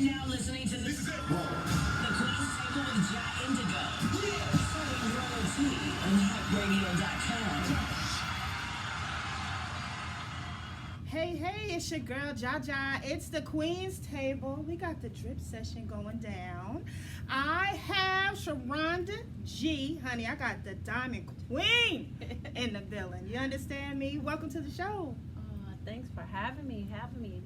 now listening to this is it. The Queen's Table with Jack Indigo. Yeah. Serving Royal Tea on hyperadio.com. Hey, it's your girl Jaja. It's the Queen's Table. We got the drip session going down. I have Cherronda G. Honey, I got the Diamond Queen in the building. You understand me? Welcome to the show. Thanks for having me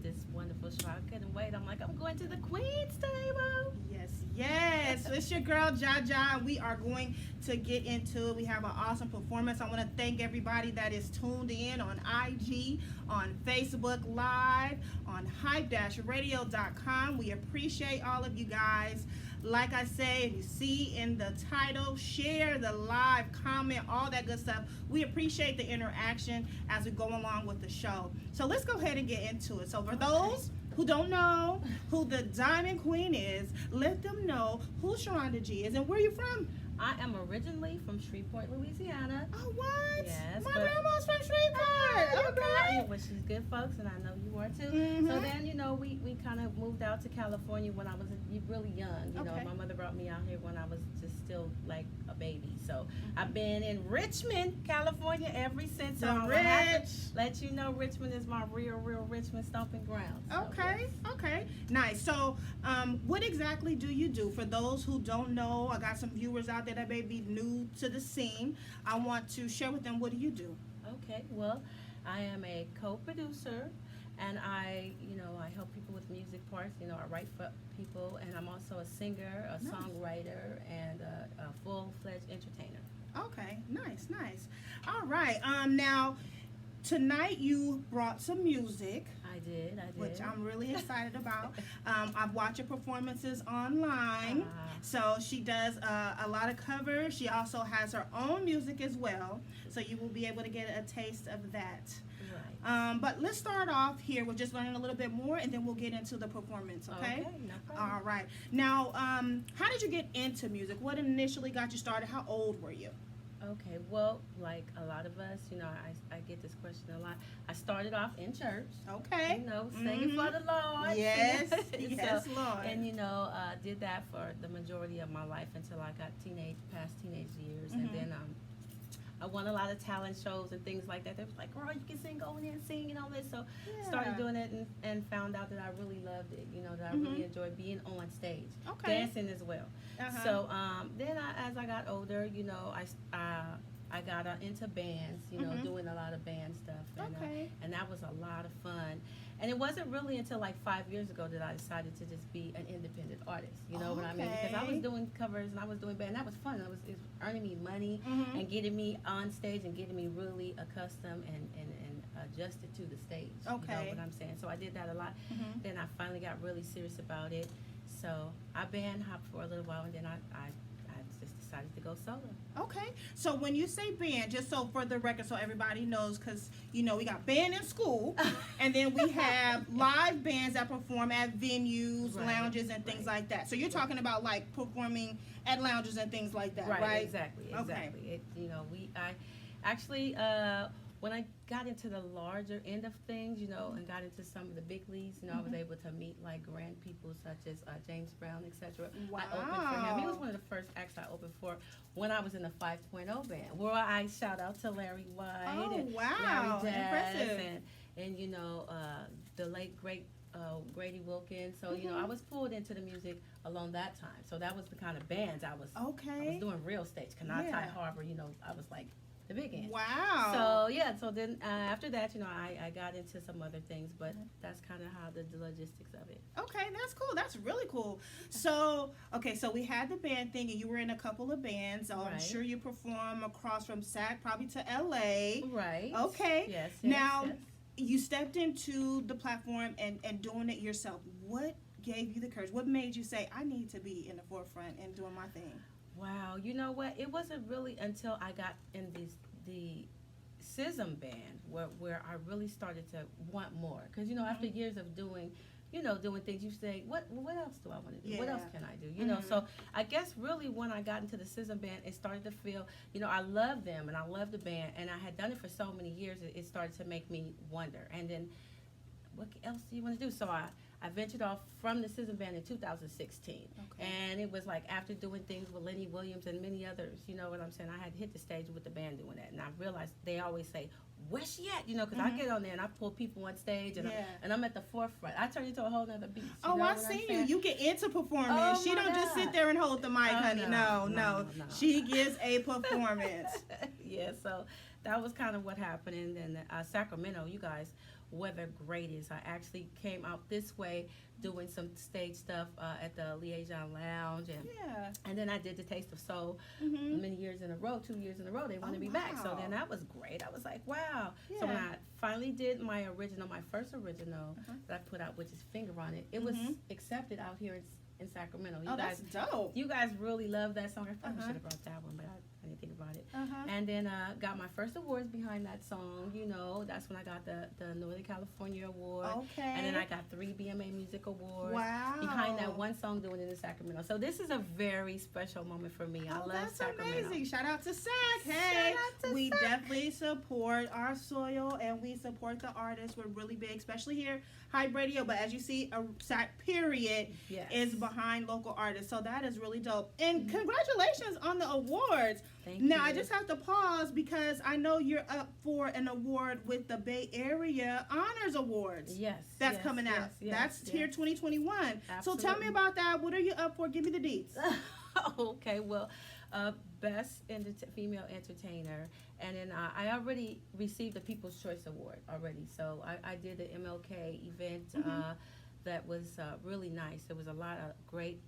this wonderful show. I couldn't wait. I'm like, I'm going to the Queen's Table. Yes. So it's your girl Jaja. We are going to get into it. We have an awesome performance. I want to thank everybody that is tuned in on IG, on Facebook Live, on hype-radio.com. We appreciate all of you guys. Like I say, if you see in the title, share the live, comment, all that good stuff. We appreciate the interaction as we go along with the show. So let's go ahead and get into it. So for those who don't know who the Diamond Queen is, let them know who Cherronda G is and where you from. I am originally from Shreveport, Louisiana. Oh, what? Yes. My grandma's from Shreveport. Okay. Well, she's good folks, and I know you are too. Mm-hmm. So then, we kind of moved out to California when I was really young. You know, Okay. my mother brought me out here when I was just still like a baby. So I've been in Richmond, California ever since. So I have to let you know Richmond is my real Richmond stomping ground. So, Okay, yes. okay, nice. So, what exactly do you do? For those who don't know, I got some viewers out there that may be new to the scene. I want to share with them, what do you do? Okay, well, I am a co-producer, and I help people with music parts. I write for people, and I'm also a singer, a Nice. songwriter, and a full-fledged entertainer. Okay, nice. All right. Now, tonight you brought some music, I did. which I'm really excited about. I've watched your performances online. So she does a lot of covers. She also has her own music as well. So you will be able to get a taste of that. Right. But let's start off here with just learning a little bit more, and then we'll get into the performance, okay? No problem. All right. Now, how did you get into music? What initially got you started? How old were you? Okay, well, like a lot of us, I get this question a lot. I started off in church. Okay. Singing for the Lord. Yes, So, Lord. And did that for the majority of my life until I got past teenage years, and then I won a lot of talent shows and things like that. They was like, "Girl, you can sing, go in there and sing and all this." So started doing it and found out that I really loved it. That I really enjoyed being on stage, dancing as well. So then as I got older, I got into bands, doing a lot of band stuff, and that was a lot of fun. And it wasn't really until like 5 years ago that I decided to just be an independent artist. You know what I mean? Because I was doing covers and I was doing band. That was fun. It was earning me money and getting me on stage and getting me really accustomed and adjusted to the stage. Okay. You know what I'm saying? So I did that a lot. Then I finally got really serious about it. So I band hopped for a little while, and then I just decided to go solo. Okay. So when you say band, just so for the record, so everybody knows, because, we got band in school, and then we have live bands that perform at venues, lounges, and things like that. So you're talking about, like, performing at lounges and things like that, right? Exactly. Okay. I actually, when I got into the larger end of things, and got into some of the big leagues, I was able to meet like grand people such as James Brown, etc. Wow. I opened for him. He was one of the first acts I opened for when I was in the 5.0 band, where I shout out to Larry White and wow. Larry Jazz Impressive. and the late great Grady Wilkins. So I was pulled into the music along that time. So that was the kind of bands I was doing real stage. Kanatai Harbor, I was like the big end. Wow. So then after that, I got into some other things, but that's kind of how the logistics of it. Okay, that's cool. That's really cool. So we had the band thing, and you were in a couple of bands. So I'm sure you perform across from SAC, probably to LA. Right. Okay. Yes. Now, you stepped into the platform and doing it yourself. What gave you the courage? What made you say, I need to be in the forefront and doing my thing? Wow, you know what? It wasn't really until I got in the SISM band where I really started to want more. Because, after years of doing things, you say, what else do I want to do? What else can I do? So I guess really when I got into the SISM band, it started to feel, I love them and I love the band. And I had done it for so many years, it started to make me wonder. And then what else do you want to do? So I ventured off from the Sizzle Band in 2016. Okay. And it was like after doing things with Lenny Williams and many others, you know what I'm saying? I had hit the stage with the band doing that. And I realized they always say, where's she at? You know, because I get on there and I pull people on stage and I'm at the forefront. I turn into a whole nother beast. You know I what see I'm you. saying? You get into performing. Oh, She my don't just sit God. there and hold the mic, Oh, honey. No. no. She gives a performance. Yeah, so that was kind of what happened. And then Sacramento, you guys, weather great is. I actually came out this way doing some stage stuff at the Liaison Lounge, and then I did the Taste of Soul many years in a row, 2 years in a row. They wanted me back, so then that was great. I was like, wow. So when I finally did my first original that I put out, which is Finger on It, it was accepted out here in Sacramento. You guys, that's dope. You guys really love that song. I probably should have brought that one, but I didn't think about it. And then got my first awards behind that song. You know, that's when I got the Northern California Award. Okay. And then I got 3 BMA Music Awards. Wow. Behind that one song doing it in Sacramento. So this is a very special moment for me. I love that's Sacramento. amazing. Shout out to Sac. Hey, Shout out to we Sac. definitely support our soil and we support the artists. We're really big, especially here, Hype Radio. But as you see, Sac period is behind local artists. So that is really dope. And congratulations on the awards. Thank now, you. I just have to pause because I know you're up for an award with the Bay Area Honors Awards. Yes. That's coming out. That's here 2021. Absolutely. So tell me about that. What are you up for? Give me the deets. Okay, well, best female entertainer, and then I already received the People's Choice Award already. So I did the MLK event that was really nice. There was a lot of great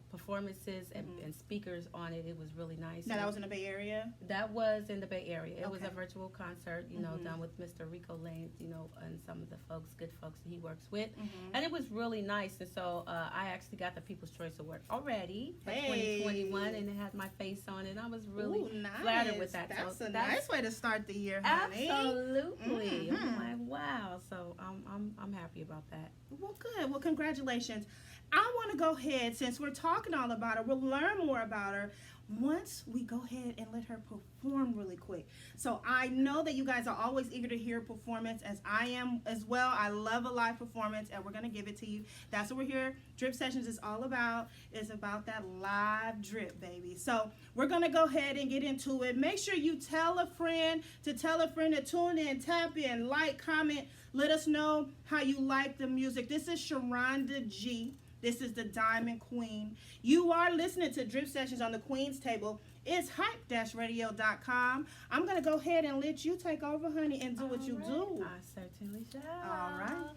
performances and speakers on it. It was really nice. Now that was in the Bay Area? That was in the Bay Area. It was Okay. a virtual concert, you know, done with Mr. Rico Lane, you know, and some of the good folks that he works with. And it was really nice. And so I actually got the People's Choice Award already for 2021, and it had my face on it. I was really flattered with that. That's so a nice way to start the year, honey. Absolutely. I'm like, wow. So I'm happy about that. Well, good. Well, congratulations. I want to go ahead, since we're talking all about her, we'll learn more about her once we go ahead and let her perform really quick. So I know that you guys are always eager to hear performance, as I am as well. I love a live performance, and we're going to give it to you. That's what we're here. Drip Sessions is all about. It's about that live drip, baby. So we're going to go ahead and get into it. Make sure you tell a friend to tune in, tap in, like, comment. Let us know how you like the music. This is Cherronda G. This is the Diamond Queen. You are listening to Drip Sessions on the Queen's Table. It's hype-radio.com. I'm going to go ahead and let you take over, honey, and do what you do. I certainly shall. All right.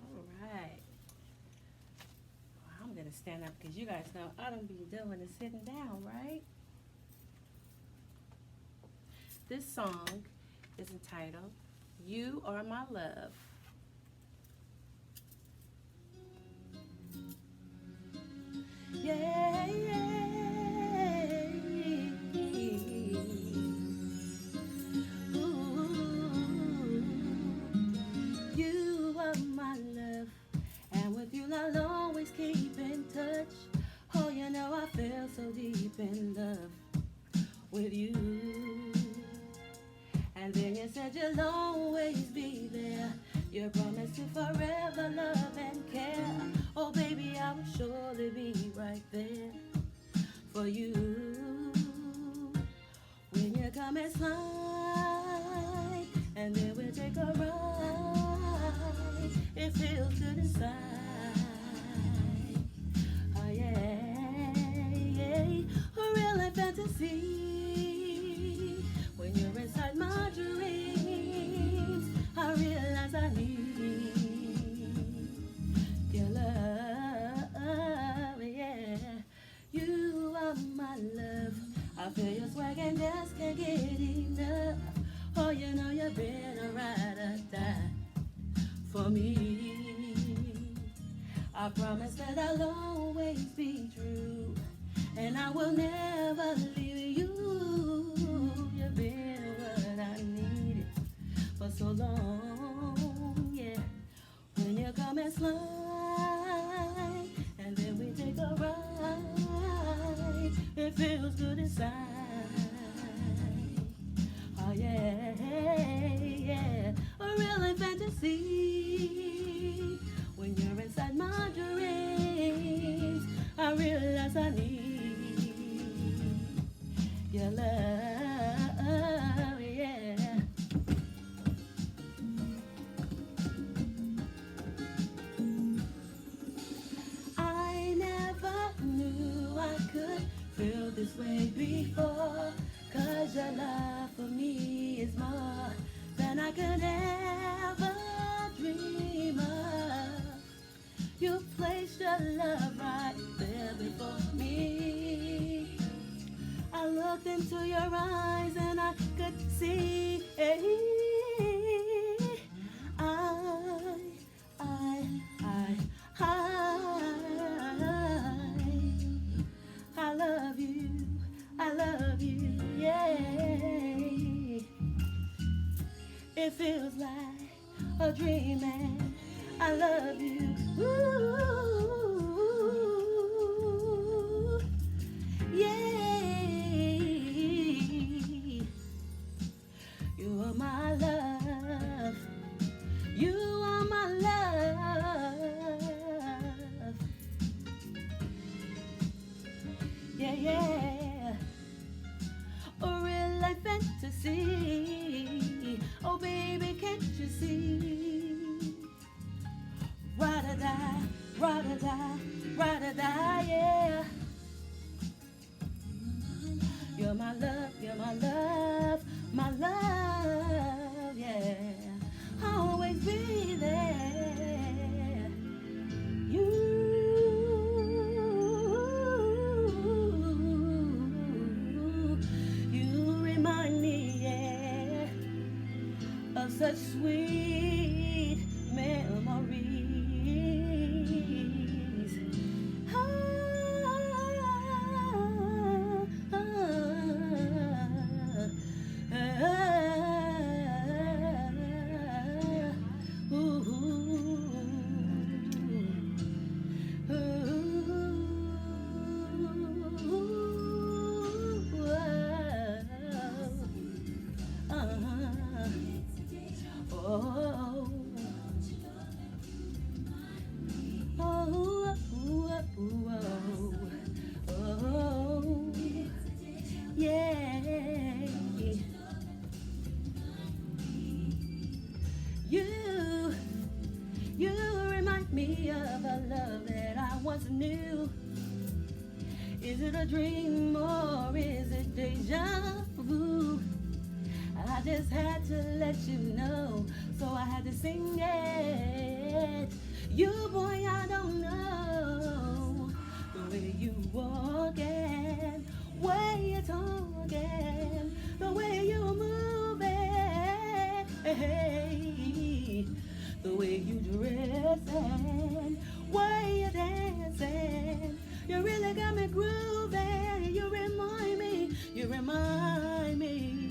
All right. Well, I'm going to stand up because you guys know I don't be doing is sitting down, right? This song is entitled, You Are My Love. Yeah, Ooh, you are my love, and with you I'll always keep in touch. Oh, you know I feel so deep in love with you. And then you said you'll always be there. You promised to forever love and care. Oh, baby, I will surely be right there for you. When you come and slide, and then we'll take a ride. It feels good inside. Oh, yeah. A real life fantasy. When you're inside my dreams, I realize I need your love, yeah. You are my love. I feel your swag and just can't get enough. Oh, you know you've been a ride or die for me. I promise that I'll always be true, and I will never leave you. You've been what I needed for so long, yeah. When you come and slide, and then we take a ride, it feels good inside. Oh yeah, a real fantasy. see. I love you. I love you. Yeah. It feels like a dream, and I love you. Ooh, yeah. You are my love. You are my love. Yeah, yeah. A real life fantasy. Oh, baby, can't you see? Ra-da-da, ra-da-da, ra-da-da, yeah. You're my love, you're my love, my love, yeah. I'll always be there. You remind me, yeah, of such sweet memories. Ah, ah, ah, ah, ooh. You remind me of a love that I once knew. Is it a dream or is it deja vu? I just had to let you know, so I had to sing it. You, boy, I don't know the way you walk and way you talk and the way you move it, the way you dress and way you dancing. You really got me grooving. You remind me. You remind me.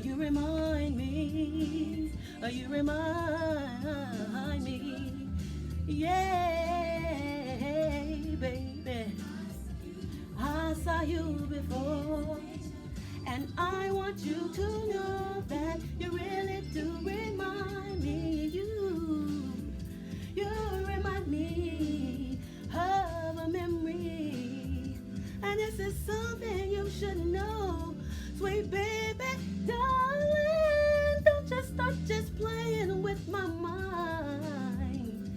You remind me. You remind me. Yeah, baby. I saw you before, and I want you to know that you really do remind me. You remind me of a memory, and this is something you should know, sweet baby, darling. Don't just start just playing with my mind.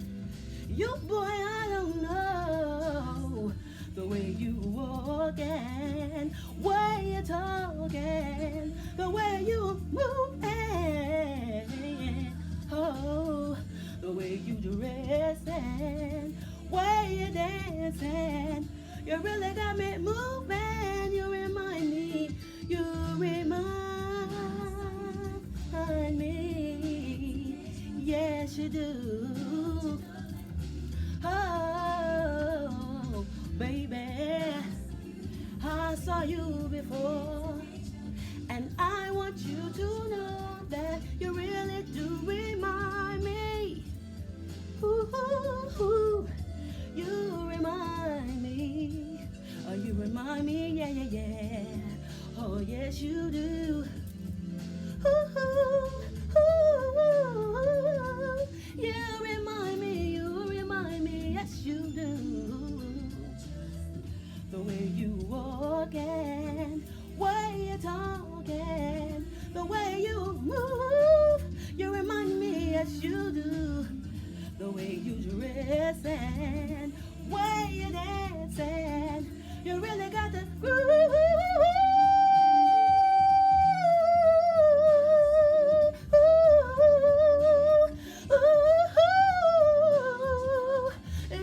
You, boy, I don't know the way you walk and way you talk and the way you move and oh, the way you dress and way you dance and you really got me moving. You remind me. You remind me. Yes, you do. Oh, baby, I saw you before, and I want you to know that you really do remind me. Ooh, you remind me. Oh, you remind me, yeah, yeah, yeah. Oh, yes, you do. Ooh, you remind me, yes, you do. The way you walk and way you talk and the way you move, you remind me, yes, you do. The way you dress and way you dance and you really got the groove.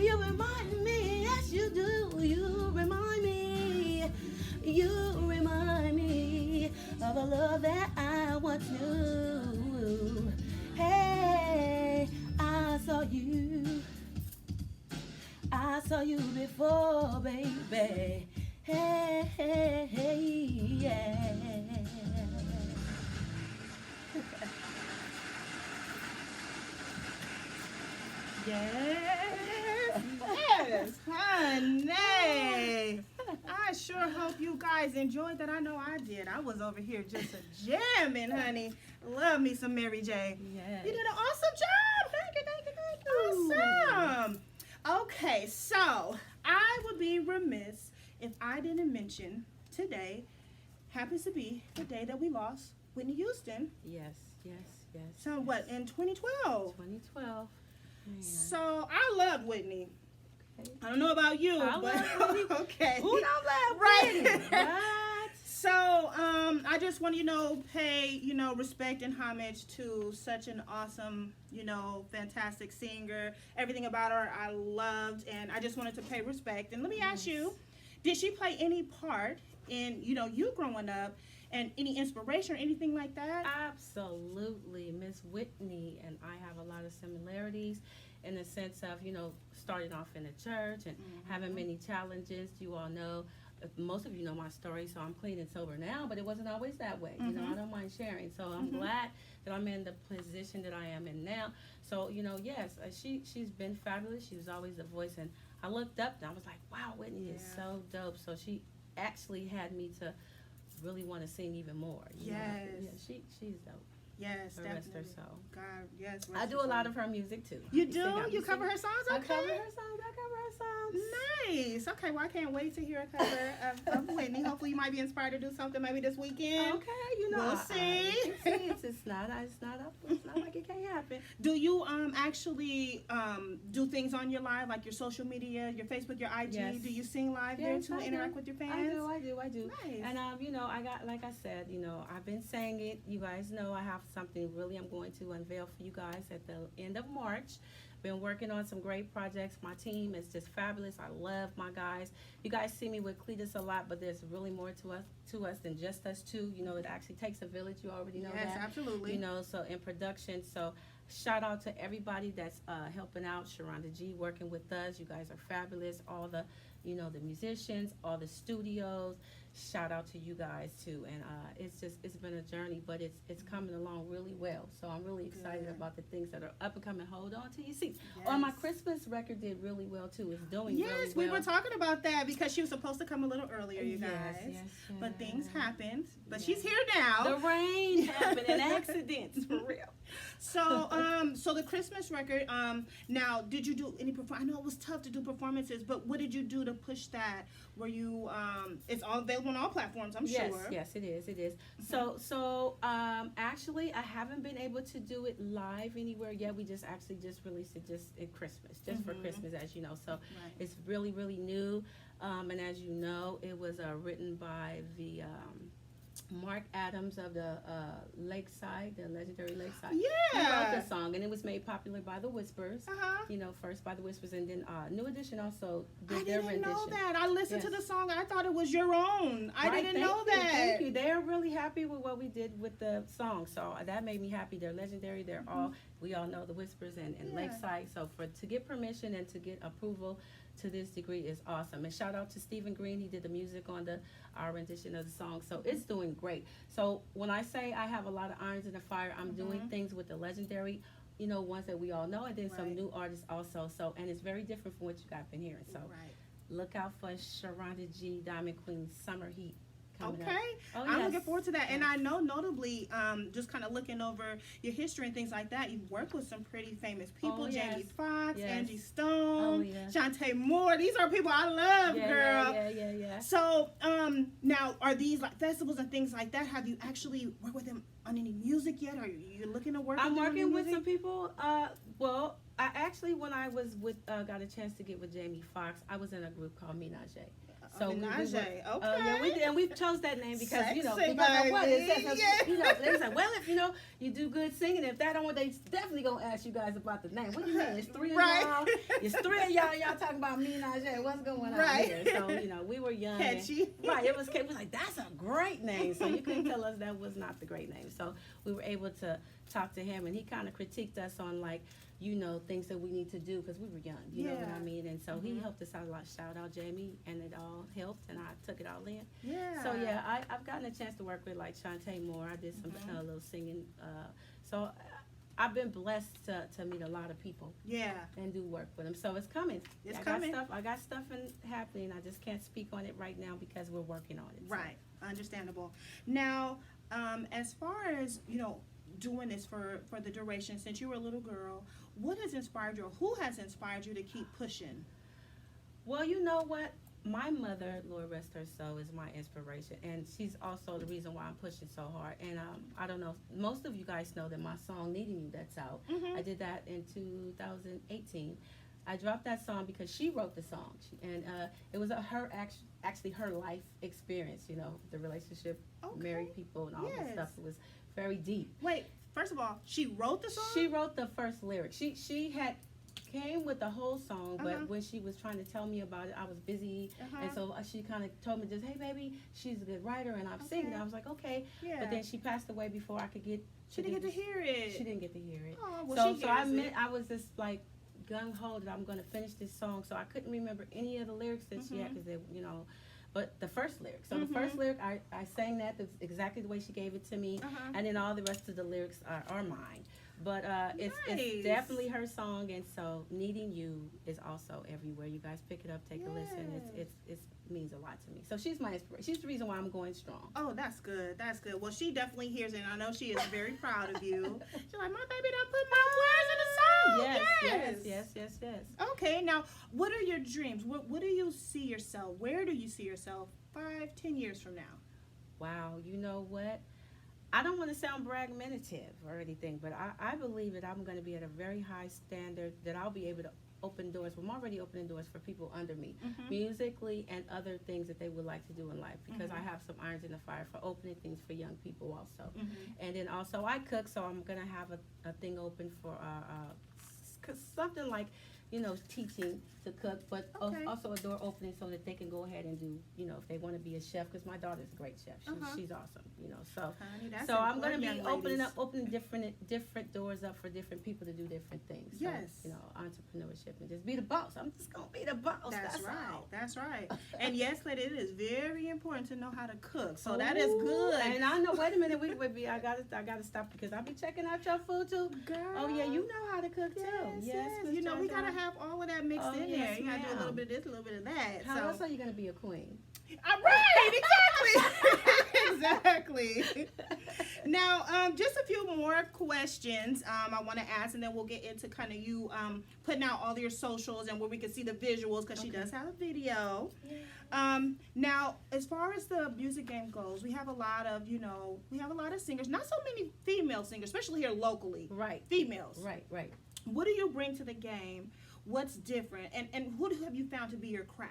You remind me, yes you do. You remind me of a love that I saw you before, baby. Hey, hey, hey, yeah. Yes, yes, honey. I sure hope you guys enjoyed that. I know I did. I was over here just a jamming, honey. Love me some Mary J. Yes. You did an awesome job. Thank you, thank you, thank you. Awesome. Okay, so I would be remiss if I didn't mention today happens to be the day that we lost Whitney Houston. Yes, yes, yes. So what, in 2012? 2012. Man. So I love Whitney. Okay. I don't know about you, I but love Whitney. okay. Who don't love Right. Whitney? What? So I just want to, pay, respect and homage to such an awesome, fantastic singer. Everything about her I loved, and I just wanted to pay respect. And let me ask you, did she play any part in, you growing up, and any inspiration or anything like that? Absolutely. Miss Whitney and I have a lot of similarities in the sense of, starting off in the church and having many challenges. You all know, most of you know my story, so I'm clean and sober now, but it wasn't always that way. I don't mind sharing. So I'm glad that I'm in the position that I am in now. So, yes, she's been fabulous. She was always a voice, and I looked up and I was like, wow, Whitney is so dope. So she actually had me to really want to sing even more. You know? Yeah, she's dope. Yes, Her definitely. rest her soul. God, yes. I do a lot of her music too. You do? You cover her songs? Okay. I cover her songs. I cover her songs. Nice. Okay, well, I can't wait to hear a cover of Whitney. Hopefully, you might be inspired to do something maybe this weekend. Okay, we'll see. It's not like it can't happen. Do you actually do things on your live, like your social media, your Facebook, your IG? Yes. Do you sing live there to interact with your fans? I do. Nice. And I got, like I said, I've been saying it. You guys know I have something really I'm going to unveil for you guys at the end of March. Been working on some great projects. My team is just fabulous. I love my guys. You guys see me with Cletus a lot, but there's really more to us than just us two. It actually takes a village. You already know that. Yes, absolutely. So in production. So shout out to everybody that's helping out. Cherronda G working with us. You guys are fabulous. All the the musicians, all the studios. Shout out to you guys too. And it's been a journey, but it's coming along really well. So I'm really excited about the things that are up and coming. Hold on to your seats. Yes. Oh, my Christmas record did really well too. It's doing really well. Yes, we were talking about that because she was supposed to come a little earlier, you guys. Yes. But things happened. But she's here now. The rain happened and accidents for real. So so the Christmas record, now did you do any I know it was tough to do performances, but what did you do to push that? Were you it's all available on all platforms, I'm sure. Yes, it is. So actually I haven't been able to do it live anywhere yet. We just released it just at Christmas, for Christmas, as you know. So it's really, really new. And as you know, it was written by the Mark Adams of the Lakeside, the legendary Lakeside. Yeah. He wrote the song, and it was made popular by the Whispers. Uh-huh. First by the Whispers, and then New Edition also did I their didn't rendition. know that. I listened to the song. I thought it was your own. I didn't know that. Thank you. They're really happy with what we did with the song, so that made me happy. They're legendary. They're we all know the Whispers and Lakeside. So to get permission and to get approval to this degree is awesome. And shout out to Stephen Green. He did the music on our rendition of the song. So it's doing great. So when I say I have a lot of irons in the fire, I'm doing things with the legendary, ones that we all know, and then some new artists also. So, and it's very different from what you guys been hearing. So look out for Cherronda G, Diamond Queen, Summer Heat. Okay, I'm looking forward to that. And I know notably, just kind of looking over your history and things like that, you've worked with some pretty famous people, Jamie Foxx, Angie Stone, Shantae Moore. These are people I love, girl. Yeah. So now, are these like festivals and things like that? Have you actually worked with them on any music yet? Are you looking to work I'm with them working on with music? some people. Well, I actually, when I was got a chance to get with Jamie Foxx, I was in a group called Menage. So Menage, okay. Yeah, we did, and we chose that name because Sexy, because baby. of what it says. They said, well, if you do good singing, if that don't what they definitely gonna ask you guys about the name. What do you mean? It's three of y'all. It's three of y'all. Y'all talking about Menage. What's going on here? So we were young. Catchy. And, it was like that's a great name. So you couldn't tell us that was not the great name. So we were able to talked to him, and he kind of critiqued us on like, things that we need to do because we were young. You know what I mean? And so he helped us out a lot. Shout out Jamie, and it all helped, and I took it all in. Yeah. So yeah, I've gotten a chance to work with like Shantae Moore. I did some little singing. So I've been blessed to meet a lot of people. Yeah. And do work with them. So it's coming. It's I coming. I got stuff happening. I just can't speak on it right now because we're working on it. So. Right. Understandable. Now, as far as, doing this for the duration, since you were a little girl, what has inspired you, or who has inspired you to keep pushing? Well, you know what? My mother, Lord rest her soul, is my inspiration, and she's also the reason why I'm pushing so hard. And I don't know, most of you guys know that my song "Needing You" that's out. I did that in 2018. I dropped that song because she wrote the song, and it was actually her life experience. The relationship, married people, and all that stuff. It was very deep. Wait, first of all, she wrote the song? She wrote the first lyric. She had came with the whole song, but when she was trying to tell me about it, I was busy, and so she kind of told me just, hey baby, she's a good writer, and I'm singing. I was like, okay, but then she passed away before I could get. She didn't get to hear it. She didn't get to hear it. Oh, well, so I was just like gung ho that I'm gonna finish this song, so I couldn't remember any of the lyrics that she had because but the first lyric. So the first lyric, I sang that exactly the way she gave it to me, and then all the rest of the lyrics are mine. But it's definitely her song, and so "Needing You" is also everywhere. You guys pick it up, take a listen. It means a lot to me. So she's my inspiration. She's the reason why I'm going strong. Oh, that's good. That's good. Well, she definitely hears it, and I know she is very proud of you. She's like, my baby done put my words in the song. Yes. Okay, now what are your dreams? What do you see yourself? Where do you see yourself 5-10 years from now? Wow, you know what? I don't want to sound bragmentative or anything, but I believe that I'm going to be at a very high standard, that I'll be able to open doors. I'm already opening doors for people under me, musically and other things that they would like to do in life, because I have some irons in the fire for opening things for young people also. And then also I cook, so I'm going to have a thing open for something like, teaching to cook, but also a door opening so that they can go ahead and do, if they want to be a chef, because my daughter's a great chef. She's awesome, so Honey, so I'm going to be opening different doors up for different people to do different things. So, entrepreneurship, and just be the boss. I'm just going to be the boss. That's right. all. That's right. And yes, lady, it is very important to know how to cook. So that is good. And I know, wait a minute, I gotta stop, because I'll be checking out your food too. Girl. Oh yeah, you know how to cook too. Yes. We gotta have all of that mixed in there. You gotta do a little bit of this, a little bit of that. How else are you gonna be a queen? Right, exactly. Now, just a few more questions I want to ask, and then we'll get into kind of you putting out all your socials and where we can see the visuals, because she does have a video. Now, as far as the music game goes, we have a lot of singers, not so many female singers, especially here locally. Right. Females. Right. What do you bring to the game? What's different? And who have you found to be your crowd?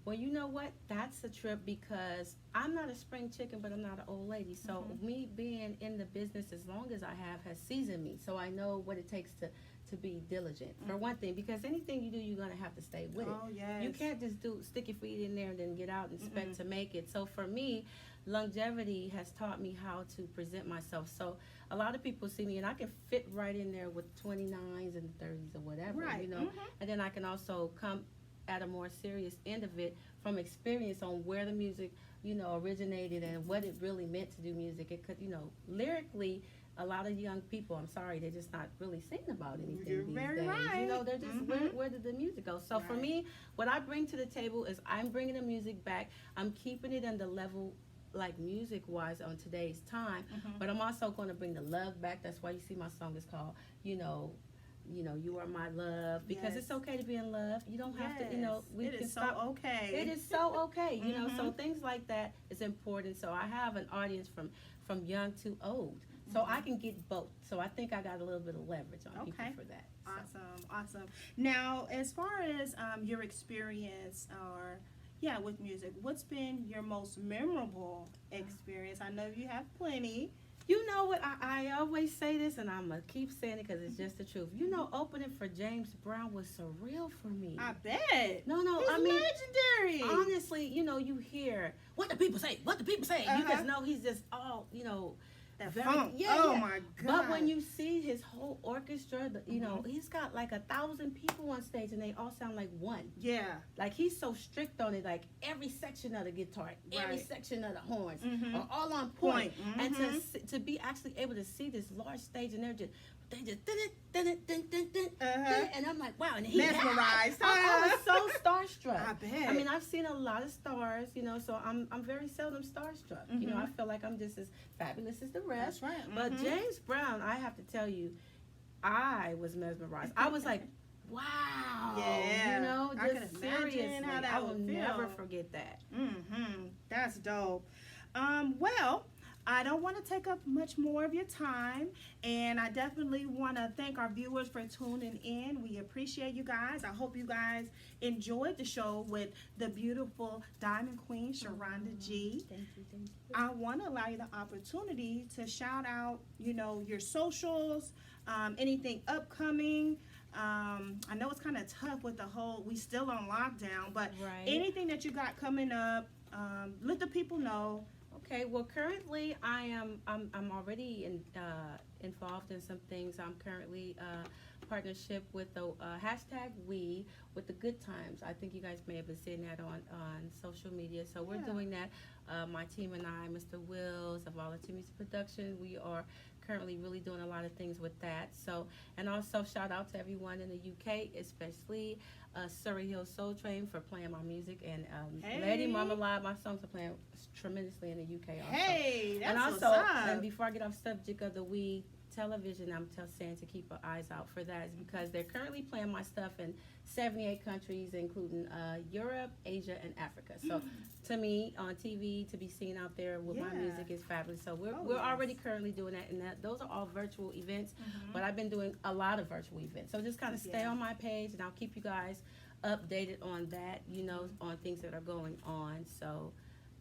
Well, you know what? That's a trip, because I'm not a spring chicken, but I'm not an old lady. So me being in the business as long as I have seasoned me. So I know what it takes to be diligent, for one thing, because anything you do, you're going to have to stay with it. Oh, yes. You can't just stick your feet in there and then get out and expect to make it. So for me, longevity has taught me how to present myself. So a lot of people see me, and I can fit right in there with 29s and 30s or whatever, right. And then I can also come at a more serious end of it from experience on where the music, originated and what it really meant to do music. It could, lyrically, a lot of young people, I'm sorry, they're just not really singing about anything You're these very days. right. They're just, where did the music go? So for me, what I bring to the table is I'm bringing the music back. I'm keeping it on the level, like music-wise, on today's time, but I'm also going to bring the love back. That's why you see my song is called, You Are My Love, because it's okay to be in love. You don't have to, It is so okay. It is so okay, so things like that is important. So I have an audience from young to old. So I can get both. So I think I got a little bit of leverage on people for that. So. Awesome. Now, as far as your experience with music, what's been your most memorable experience? I know you have plenty. You know what? I always say this, and I'm going to keep saying it because it's just the truth. Opening for James Brown was surreal for me. I bet. No, he's legendary. Honestly, you hear, what the people say, you just know he's just all, That very, funk. yeah, Oh yeah. my God. But when you see his whole orchestra, you know, Mm-hmm. he's got like 1,000 people on stage and they all sound like one. Yeah. Like he's so strict on it. Like every section of the guitar, every Right. section of the horns Mhm. are all on point. And Mhm. to be actually able to see this large stage and they just did it, did it, did it, did it, Uh-huh. and I'm like, wow. And he Mesmerized. I was so starstruck. I bet. I mean, I've seen a lot of stars, you know, so I'm very seldom starstruck. You know, I feel like I'm just as fabulous as the rest. That's right. But Mhm. James Brown, I have to tell you, I was mesmerized. I was like, wow. Yeah. You know, I can just imagine seriously. how that I will would feel. never forget that. That's dope. Well, I don't want to take up much more of your time, and I definitely want to thank our viewers for tuning in. We appreciate you guys. I hope you guys enjoyed the show with the beautiful Diamond Queen, Cherronda G. Thank you, thank you. I want to allow you the opportunity to shout out, you know, your socials, anything upcoming. I know it's kind of tough with the whole, we still on lockdown, but Right. anything that you got coming up, let the people know. Okay, well, currently I'm already involved in some things. I'm currently partnership with the hashtag We with the Good Times. I think you guys may have been seeing that on social media. So we're Yeah. doing that. My team and I, Mr. Wills of Volunteer Music Production, we are currently really doing a lot of things with that. So, and also shout out to everyone in the UK, especially Surrey Hill Soul Train for playing my music, and Hey. Lady Marmalade, my songs are playing tremendously in the UK also. Hey, that's And what's also, up. and before I get off subject of the We television, I'm saying to keep our eyes out for that, is because they're currently playing my stuff in 78 countries, including Europe, Asia, and Africa. So to me, on TV, to be seen out there with my Yeah. music is fabulous. So we're Oh, yes. already currently doing that, and those are all virtual events. But I've been doing a lot of virtual events. So just kind of stay Yeah. on my page, and I'll keep you guys updated on that, you know, on things that are going on. So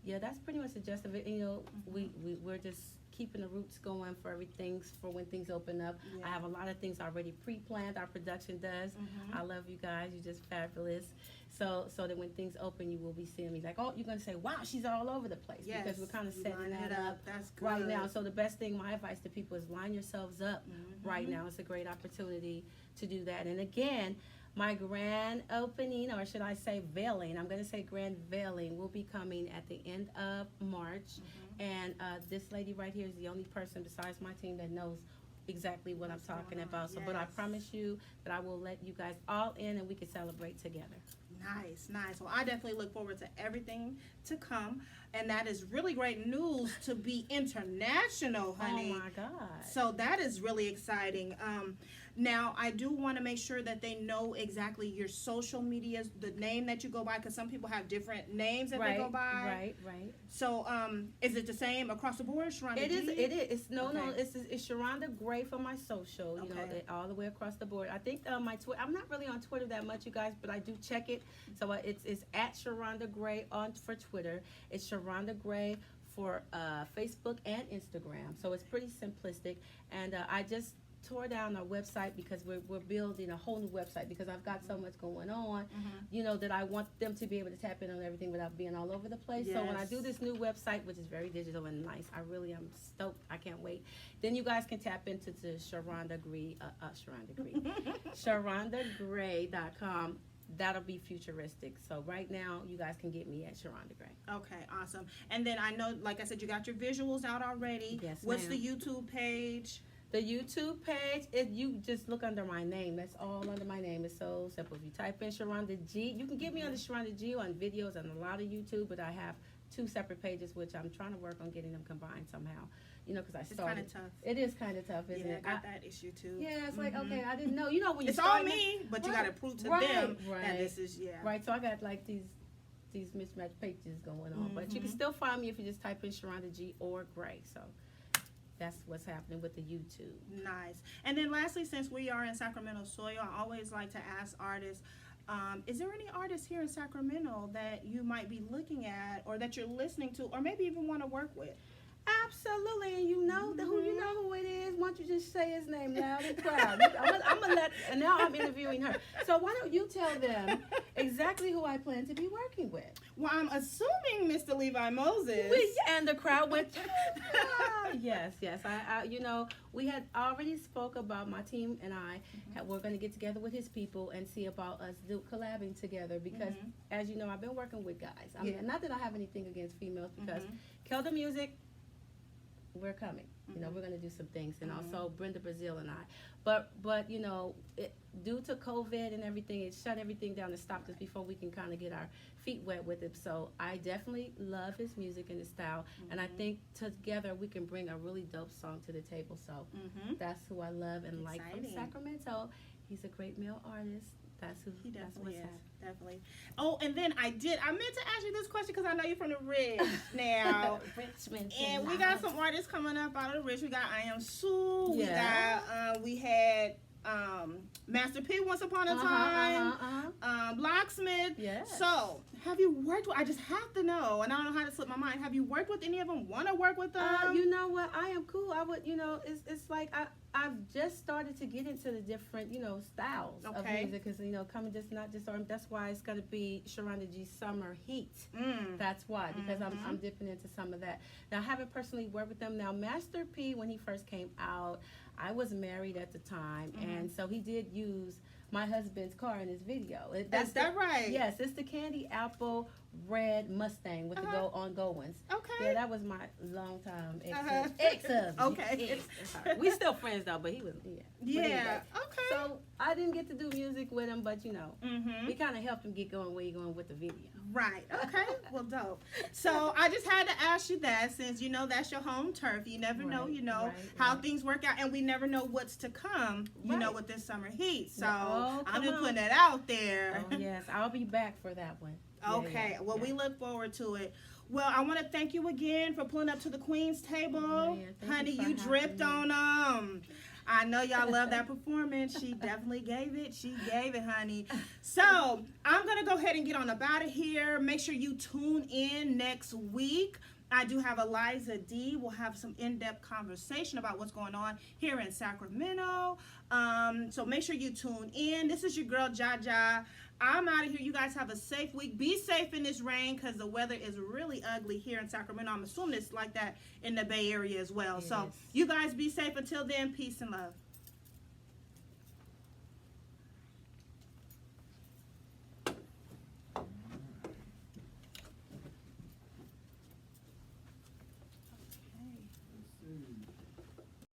yeah, that's pretty much the gist of it. You know, we're just keeping the roots going for everything, for when things open up. Yeah. I have a lot of things already pre-planned. Our production does. I love you guys. You're just fabulous. So that when things open, you will be seeing me like, oh, you're gonna say, wow, she's all over the place. Yes, Because we're kind of you setting line that it up That's good. right now. So the best thing, my advice to people is line yourselves up right now. It's a great opportunity to do that. And again, my grand opening, or should I say veiling, I'm going to say grand veiling, will be coming at the end of March. And this lady right here is the only person besides my team that knows exactly what I'm talking going on. about. So, but I Yes. promise you that I will let you guys all in and we can celebrate together. Nice, nice. Well, I definitely look forward to everything to come. And that is really great news to be international, honey. Oh my God. So that is really exciting. Now, I do want to make sure that they know exactly your social medias, the name that you go by, because some people have different names that they go by. Right. So, is it the same across the board, Cherronda It is. G? It is. It's no. Okay. It's Cherronda Gray for my social. You know, Okay. all the way across the board. I think my Twitter. I'm not really on Twitter that much, you guys, but I do check it. So it's at Cherronda Gray for Twitter. It's Cherronda Gray for Facebook and Instagram. So it's pretty simplistic. And I just tore down our website because we're building a whole new website because I've got so much going on, you know, that I want them to be able to tap in on everything without being all over the place. So when I Yes. do this new website, which is very digital and nice, I really am stoked. I can't wait. Then you guys can tap into the CherrondaGray.com. That'll be futuristic. So right now, you guys can get me at Cherronda Gray. Okay, awesome. And then I know, like I said, you got your visuals out already. Yes, What's ma'am. the YouTube page? The YouTube page, if you just look under my name, that's all under my name. It's so simple. If you type in Cherronda G, you can get me under Cherronda G on videos and a lot of YouTube, but I have 2 separate pages, which I'm trying to work on getting them combined somehow. You know, because I It's started. kind of tough. It is kind of tough, isn't Yeah, it? I got that issue too. Yeah, it's like, okay, I didn't know. You know, when you It's all start me, but you Right, got to prove to right, them right. that this is, yeah. Right, so I got like these mismatched pages going on. But you can still find me if you just type in Cherronda G or Gray. So that's what's happening with the YouTube. Nice. And then lastly, since we are in Sacramento soil, I always like to ask artists, is there any artists here in Sacramento that you might be looking at or that you're listening to or maybe even want to work with? Absolutely, and you know who it is. Why don't you just say his name loud and proud? I'm gonna let. And now I'm interviewing her. So why don't you tell them exactly who I plan to be working with? Well, I'm assuming Mr. Levi Moses. And the crowd went. Yes. I we had already spoke about my team and I. We're going to get together with his people and see about us collabing together because, as you know, I've been working with guys. I mean, not that I have anything against females because Kelda Music, we're coming. You know, we're going to do some things, and also Brenda Brazil and I. But you know, due to COVID and everything, it shut everything down and stopped us before we can kind of get our feet wet with it. So I definitely love his music and his style, and I think together we can bring a really dope song to the table. So that's who I love and like from Sacramento. He's a great male artist. That's who. He that's definitely what's is. Definitely. Oh, and then I meant to ask you this question because I know you're from the Ridge now. Richmond. And we got some artists coming up out of the Ridge. We got I Am Sue. We had Master P once upon a time. Locksmith. Yes. So, have you worked with, I just have to know, and I don't know how to slip my mind, have you worked with any of them? Want to work with them? You know what? I am cool. I would, it's like I've just started to get into the different, styles of music because, coming not just that's why it's going to be Cherronda G Summer Heat. That's why, because I'm dipping into some of that. Now, I haven't personally worked with them. Now, Master P, when he first came out, I was married at the time, and so he did use my husband's car in his video. That's that right? Yes, it's the candy apple red Mustang with the go ones. Okay. Yeah, that was my longtime ex-husband. Okay. We still friends though, but he was Yeah. Anyway, okay. So I didn't get to do music with him, but we kind of helped him get going where you're going with the video. Right. Okay. Well, dope. So I just had to ask you that since that's your home turf. You never know, how things work out, and we never know what's to come. With this summer heat. So I'm just putting it out there. Oh yes, I'll be back for that one. Okay. Well, we look forward to it. Well, I want to thank you again for pulling up to the Queen's table. Honey, you dripped on them. I know y'all love that performance. She definitely gave it. She gave it, honey. So I'm going to go ahead and get on up out of here. Make sure you tune in next week. I do have Eliza D. We'll have some in-depth conversation about what's going on here in Sacramento. So make sure you tune in. This is your girl, Jaja. I'm out of here. You guys have a safe week. Be safe in this rain because the weather is really ugly here in Sacramento. I'm assuming it's like that in the Bay Area as well. Yes. So you guys be safe. Until then, peace and love.